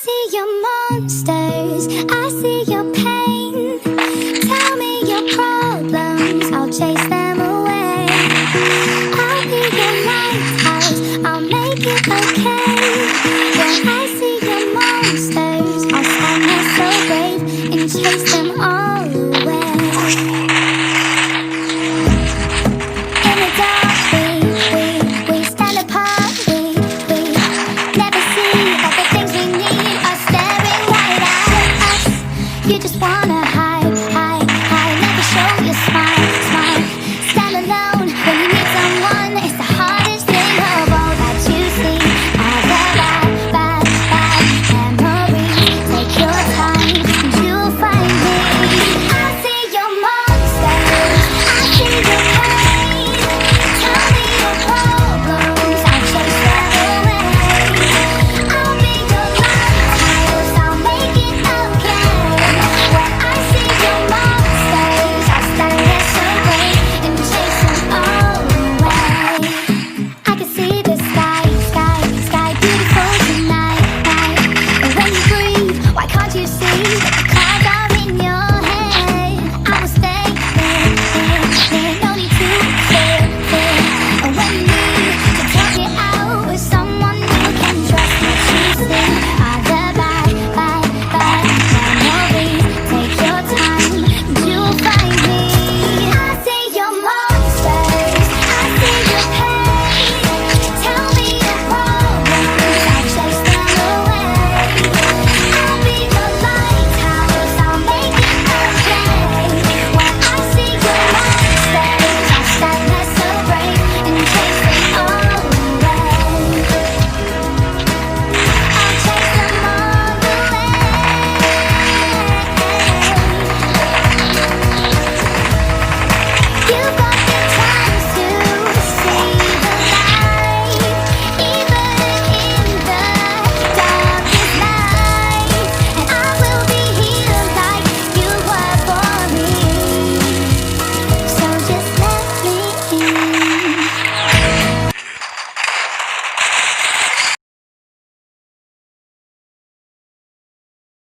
see your monsters, I see your pain. Tell me your problems, I'll chase them away. I'll be your lighthouse, I'll make it okay. When I see your monsters, I'll stand there so brave and chase them all away. In the dark, we stand apart. We never see that the things we need are staring right at us. You just wanna hide, never show your smile. Stand alone when you need someone. It's the hardest thing of all that you see. All the bad memories. Take your time and you'll find me. I see your monsters, I see your pain. Tell me your problems, I'll chase them away. I'll be your lighthouse, I'll make it okay. When I see your monsters, I'll stand there so brave and chase them all away. I can see the sky beautiful tonight. And when you breathe, why can't you see that the clouds are in your head? I will stay there, no need to fear. And when you need to talk it out with someone you can trust, what you see are the bad memories. Take your time and you'll find me. I see your monsters, I see your pain. Tell me your problems, I'll chase them away. I'll be your lighthouse, I'll make it okay. When I see your monsters, I'll stand there so brave and chase them all away. I'll chase them all away. You